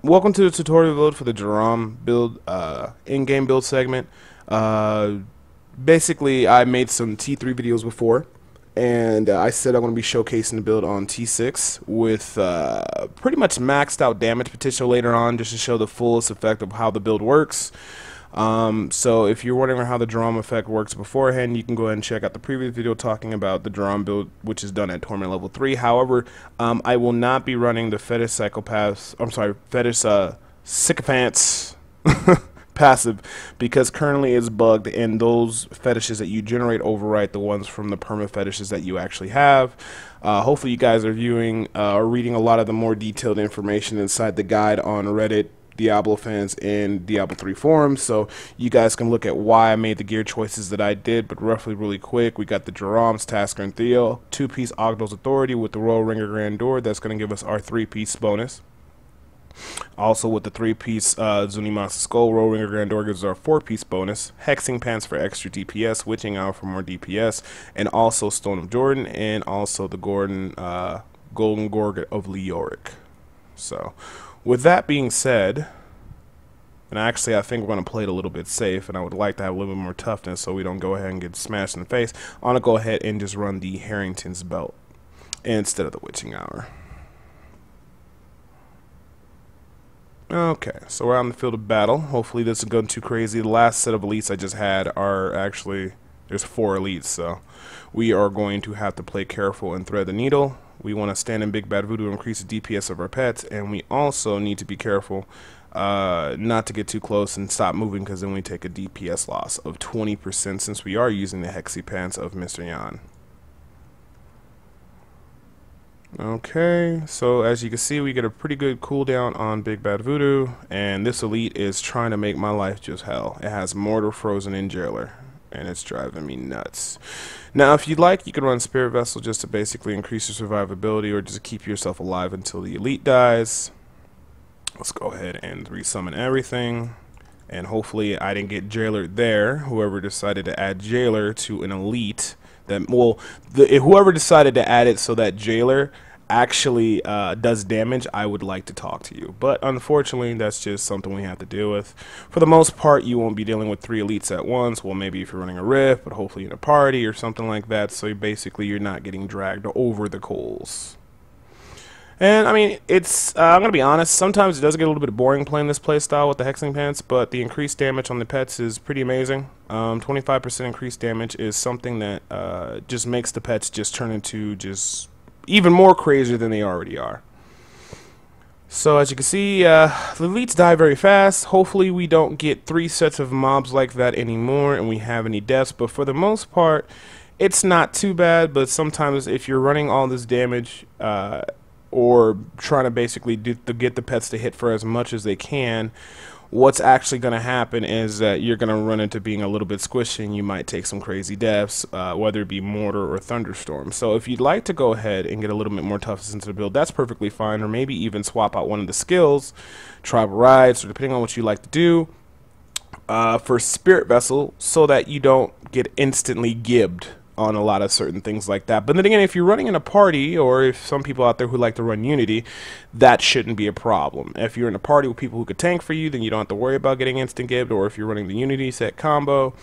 Welcome to the tutorial build for the Jeram build, in-game build segment. Uh, Basically, I made some T3 videos before, and I said I'm going to be showcasing the build on T6 with pretty much maxed out damage potential later on, just to show the fullest effect of how the build works. So if you're wondering how the Jeram effect works beforehand, you can go ahead and check out the previous video talking about the Jeram build, which is done at Torment level 3. However, I will not be running the Fetish Psychopaths, Fetish Sycophants passive, because currently it's bugged and those fetishes that you generate overwrite the ones from the perma fetishes that you actually have. Hopefully you guys are viewing or reading a lot of the more detailed information inside the guide on Reddit, Diablo fans, and Diablo 3 forums, so you guys can look at why I made the gear choices that I did. But roughly, really quick, we got the Jeram's Tasker and Theo, 2-piece Ogdal's Authority with the Royal Ringer Grandeur, that's going to give us our 3-piece bonus. Also with the 3-piece Zunima's Skull, Royal Ringer Grandeur gives us our 4-piece bonus, Hexing Pants for extra DPS, Witching Hour for more DPS, and also Stone of Jordan, and also the Golden Gorget of Leoric. So with that being said, and actually I think we're going to play it a little bit safe, and I would like to have a little bit more toughness so we don't go ahead and get smashed in the face. I want to go ahead and just run the Harrington's Belt instead of the Witching Hour. Okay, so we're on the field of battle. Hopefully this isn't going too crazy. The last set of elites I just had are actually, there's 4 elites, so we are going to have to play careful and thread the needle. We want to stand in Big Bad Voodoo to increase the DPS of our pets, and we also need to be careful not to get too close and stop moving, because then we take a DPS loss of 20% since we are using the Hexy Pants of Mr. Yan. Okay, so as you can see, we get a pretty good cooldown on Big Bad Voodoo, and this elite is trying to make my life just hell. It has Mortar, Frozen, and Jailer, and it's driving me nuts. Now, if you'd like, you can run Spirit Vessel just to basically increase your survivability, or just keep yourself alive until the elite dies. Let's go ahead and resummon everything, and hopefully I didn't get Jailer there. Whoever decided to add Jailer to an elite, that, well, whoever decided to add it so that Jailer actually does damage, I would like to talk to you. But unfortunately, that's just something we have to deal with. For the most part, you won't be dealing with 3 elites at once. Well, maybe if you're running a rift, but hopefully in a party or something like that. So basically, you're not getting dragged over the coals. And I mean, it's I'm gonna be honest, sometimes it does get a little bit boring playing this playstyle with the Hexing Pants, but the increased damage on the pets is pretty amazing. 25% increased damage is something that just makes the pets just turn into just even more crazier than they already are. So as you can see, the elites die very fast. Hopefully we don't get 3 sets of mobs like that anymore and we have any deaths, but for the most part, it's not too bad. But sometimes if you're running all this damage, or trying to basically get the pets to hit for as much as they can, what's actually going to happen is that you're going to run into being a little bit squishy, and you might take some crazy deaths, whether it be Mortar or Thunderstorm. So if you'd like to go ahead and get a little bit more toughness into the build, that's perfectly fine, or maybe even swap out one of the skills, Tribal Rides, or depending on what you like to do, for Spirit Vessel, so that you don't get instantly gibbed on a lot of certain things like that. But then again, if you're running in a party, or if some people out there who like to run Unity, that shouldn't be a problem. If you're in a party with people who could tank for you, then you don't have to worry about getting instant gibbed. Or if you're running the Unity set combo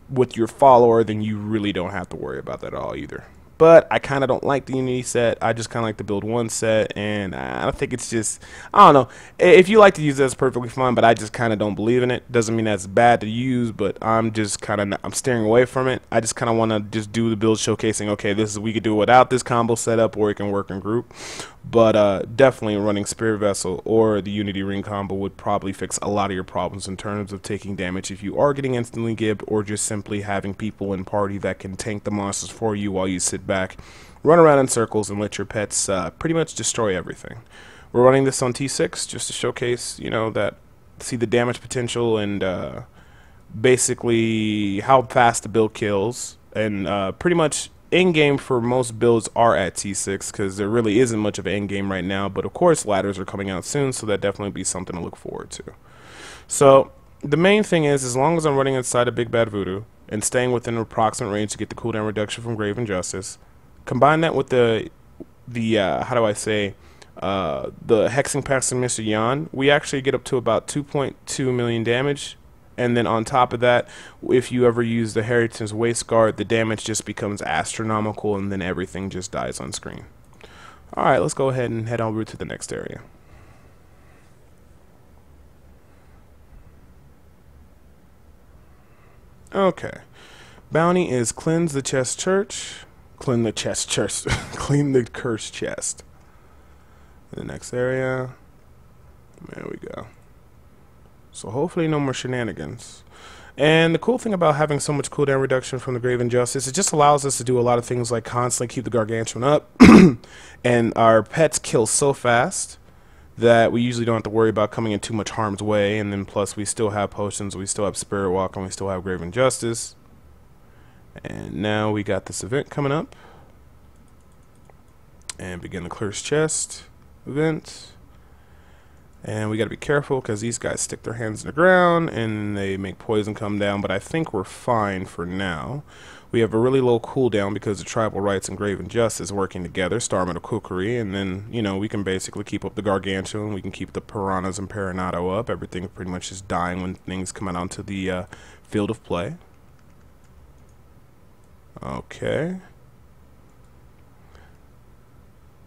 with your follower, then you really don't have to worry about that at all either. But I kind of don't like the Unity set. I just kind of like to build one set, and I think it's just, I don't know. If you like to use it, that's perfectly fine, but I just kind of don't believe in it. Doesn't mean that's bad to use, but I'm just kind of, I'm steering away from it. I just kind of want to just do the build showcasing, okay, this is, we could do it without this combo setup, or it can work in group. But definitely running Spirit Vessel or the Unity Ring combo would probably fix a lot of your problems in terms of taking damage if you are getting instantly gibbed, or just simply having people in party that can tank the monsters for you while you sit back, run around in circles, and let your pets pretty much destroy everything. We're running this on T6 just to showcase, you know, that, see the damage potential, and basically how fast the build kills, and pretty much in-game for most builds are at T6, because there really isn't much of an in-game right now, but of course ladders are coming out soon, so that definitely be something to look forward to. So the main thing is, as long as I'm running inside of Big Bad Voodoo and staying within an approximate range to get the cooldown reduction from Grave Injustice, combine that with the how do I say, The Hexing Pass and Mr. Yan, we actually get up to about 2.2 million damage. And then on top of that, if you ever use the Heritage Waist Guard, the damage just becomes astronomical, and then everything just dies on screen. Alright, let's go ahead and head over to the next area. Okay. Bounty is cleanse the chest church. Clean the chest church. Clean the cursed chest. The next area. There we go. So hopefully no more shenanigans. And the cool thing about having so much cooldown reduction from the Grave Injustice, it just allows us to do a lot of things like constantly keep the Gargantuan up. And our pets kill so fast that we usually don't have to worry about coming in too much harm's way. And then plus we still have potions, we still have Spirit Walk, and we still have Grave Injustice. And now we got this event coming up. And begin the Cursed Chest event. And we got to be careful because these guys stick their hands in the ground and they make poison come down, but I think we're fine for now. We have a really low cooldown because the Tribal Rights and Grave Injustice working together, Starman of Kukuri, and then, you know, we can basically keep up the Gargantuan, we can keep the Piranhas and Paranato up. Everything pretty much is dying when things come out onto the field of play. Okay.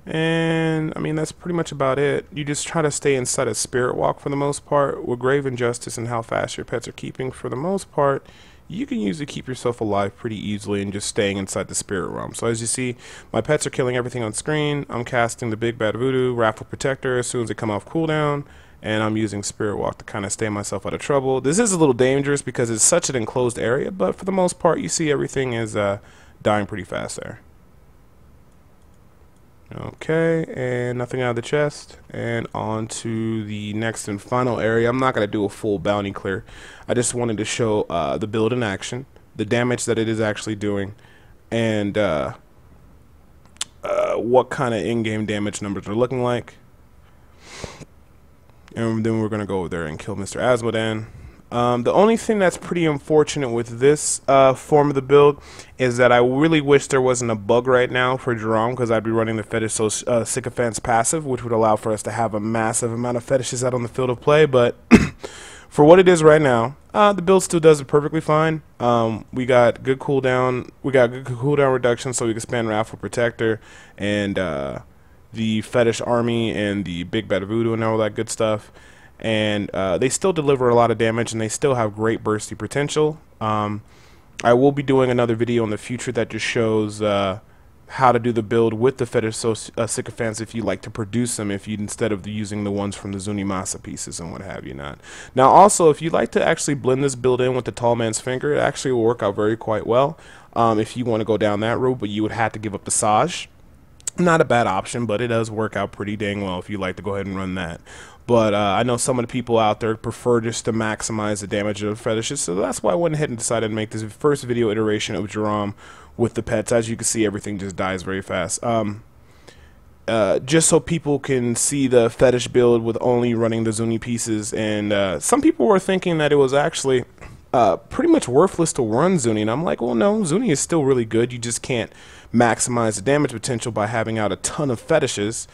And I mean, that's pretty much about it. You just try to stay inside a Spirit Walk for the most part. With Grave Injustice and how fast your pets are keeping, for the most part, you can usually keep yourself alive pretty easily and just staying inside the Spirit Realm. So as you see, my pets are killing everything on screen. I'm casting the Big Bad Voodoo, Raffle Protector as soon as they come off cooldown, and I'm using Spirit Walk to kind of stay myself out of trouble. This is a little dangerous because it's such an enclosed area, but for the most part, you see everything is dying pretty fast there. Okay, and nothing out of the chest, and on to the next and final area. I'm not going to do a full bounty clear. I just wanted to show the build in action, the damage that it is actually doing, and what kind of in-game damage numbers are looking like. And then we're going to go over there and kill Mr. Azmodan. The only thing that's pretty unfortunate with this form of the build is that I really wish there wasn't a bug right now for Jeram, because I'd be running the Fetish Sycophant's passive, which would allow for us to have a massive amount of fetishes out on the field of play. But for what it is right now, the build still does it perfectly fine. We got good cooldown. We got good cooldown reduction, so we can spam Raffle Protector and the Fetish Army and the Big Bad Voodoo and all that good stuff. And they still deliver a lot of damage, and they still have great bursty potential. I will be doing another video in the future that just shows how to do the build with the Fetish Sycophants if you like to produce them, if you instead of using the ones from the Zunimasa pieces and what have you not. Now also, if you like to actually blend this build in with the Tall Man's Finger, it actually will work out very quite well if you want to go down that route, but you would have to give up the Saj. Not a bad option, but it does work out pretty dang well if you like to go ahead and run that. But I know some of the people out there prefer just to maximize the damage of the fetishes, so that's why I went ahead and decided to make this first video iteration of Jeram with the pets. As you can see, everything just dies very fast. Just so people can see the fetish build with only running the Zuni pieces, and some people were thinking that it was actually pretty much worthless to run Zuni, and I'm like, well, no, Zuni is still really good. You just can't maximize the damage potential by having out a ton of fetishes,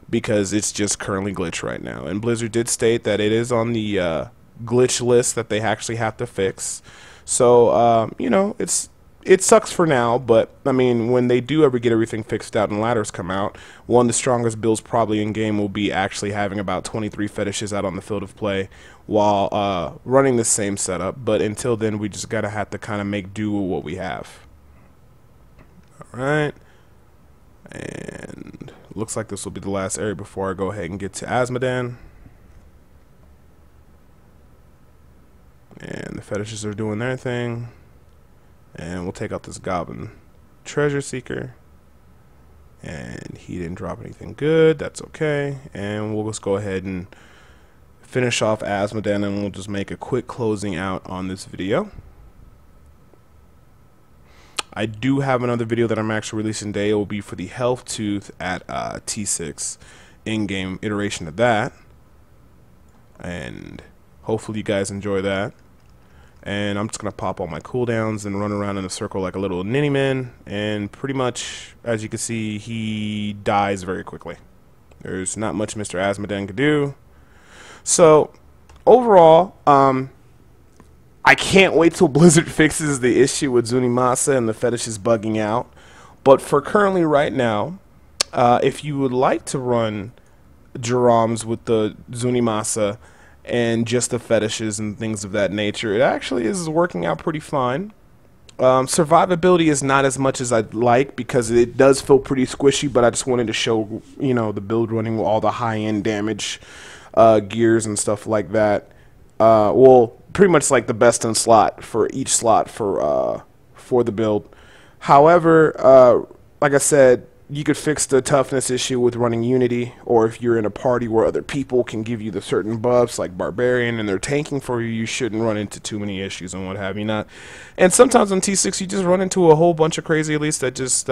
because it's just currently glitched right now. And Blizzard did state that it is on the glitch list that they actually have to fix. So, you know, it sucks for now, but, I mean, when they do ever get everything fixed out and ladders come out, one of the strongest builds probably in-game will be actually having about 23 fetishes out on the field of play while running the same setup. But until then, we just gotta have to kind of make do with what we have. Alright. And looks like this will be the last area before I go ahead and get to Azmodan. And the fetishes are doing their thing. And we'll take out this Goblin Treasure Seeker. And he didn't drop anything good. That's okay. And we'll just go ahead and finish off Azmodan, and we'll just make a quick closing out on this video. I do have another video that I'm actually releasing today. It will be for the Health Tooth at T6 in-game iteration of that. And hopefully you guys enjoy that. And I'm just going to pop all my cooldowns and run around in a circle like a little ninny man. And pretty much, as you can see, he dies very quickly. There's not much Mr. Asmoden could do. So overall, I can't wait till Blizzard fixes the issue with Zunimasa and the fetishes bugging out. But for currently right now, if you would like to run Jerams with the Zunimasa and just the fetishes and things of that nature, it actually is working out pretty fine. Survivability is not as much as I'd like because it does feel pretty squishy, but I just wanted to show, you know, the build running with all the high-end damage gears and stuff like that. Well, pretty much like the best in slot for each slot for the build. However, like I said, you could fix the toughness issue with running Unity, or if you're in a party where other people can give you the certain buffs like Barbarian and they're tanking for you, you shouldn't run into too many issues and what have you not. And sometimes on T6 you just run into a whole bunch of crazy elites that just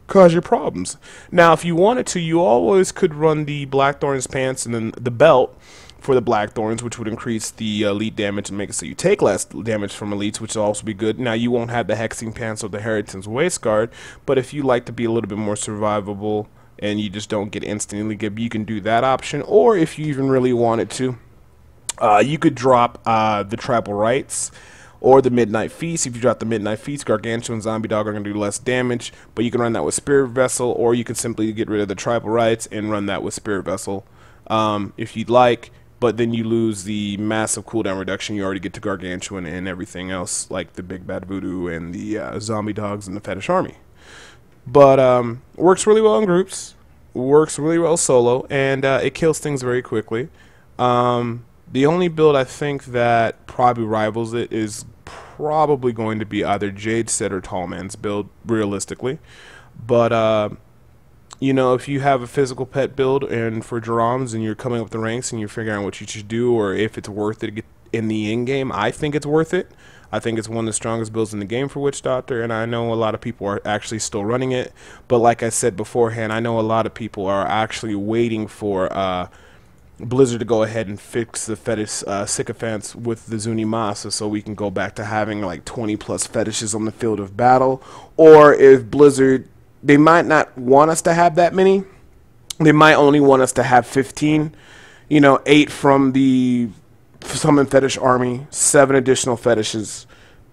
cause you problems. Now if you wanted to, you always could run the Blackthorn's pants and then the belt for the Blackthorns, which would increase the elite damage and make it so you take less damage from elites, which will also be good. Now, you won't have the Hexing Pants or the Heritage Waistguard, but if you like to be a little bit more survivable and you just don't get instantly good, you can do that option. Or if you even really wanted to, you could drop the Tribal Rites or the Midnight Feast. If you drop the Midnight Feast, Gargantua and Zombie Dog are going to do less damage, but you can run that with Spirit Vessel, or you can simply get rid of the Tribal Rites and run that with Spirit Vessel if you'd like. But then you lose the massive cooldown reduction you already get to Gargantuan and everything else, like the Big Bad Voodoo and the Zombie Dogs and the Fetish Army. But works really well in groups, works really well solo, and it kills things very quickly. The only build I think that probably rivals it is probably going to be either Jade Set or Tallman's build, realistically. But you know, if you have a physical pet build and for Jerams and you're coming up the ranks and you're figuring out what you should do or if it's worth it to get in the in-game, I think it's worth it. I think it's one of the strongest builds in the game for Witch Doctor, and I know a lot of people are actually still running it. But like I said beforehand, I know a lot of people are actually waiting for Blizzard to go ahead and fix the fetish sycophants with the Zunimasa so we can go back to having like 20 plus fetishes on the field of battle. Or if Blizzard, they might not want us to have that many. They might only want us to have 15. You know, 8 from the Summon Fetish Army, 7 additional fetishes,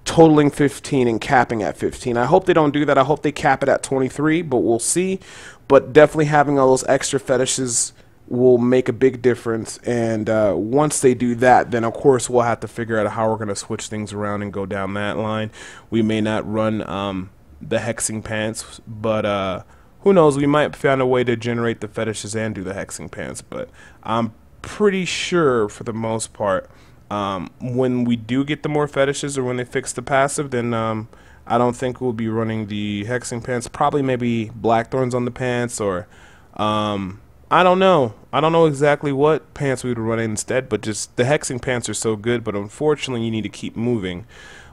totaling 15 and capping at 15. I hope they don't do that. I hope they cap it at 23, but we'll see. But definitely having all those extra fetishes will make a big difference. And once they do that, then of course we'll have to figure out how we're going to switch things around and go down that line. We may not run the Hexing Pants, but who knows, we might find a way to generate the fetishes and do the Hexing Pants. But I'm pretty sure for the most part, when we do get the more fetishes or when they fix the passive, then I don't think we'll be running the Hexing Pants. Probably maybe Blackthorns on the pants, or I don't know. I don't know exactly what pants we would run instead, but just the Hexing Pants are so good, but unfortunately you need to keep moving,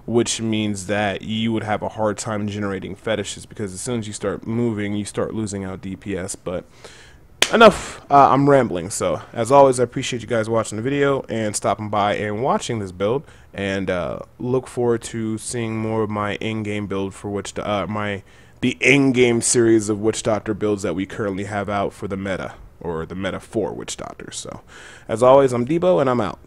which means that you would have a hard time generating fetishes, because as soon as you start moving, you start losing out DPS. But enough, I'm rambling. So as always, I appreciate you guys watching the video and stopping by and watching this build, and look forward to seeing more of my in-game build for the in-game series of Witch Doctor builds that we currently have out for the meta, or the meta for Witch Doctors. So as always, I'm Debo and I'm out.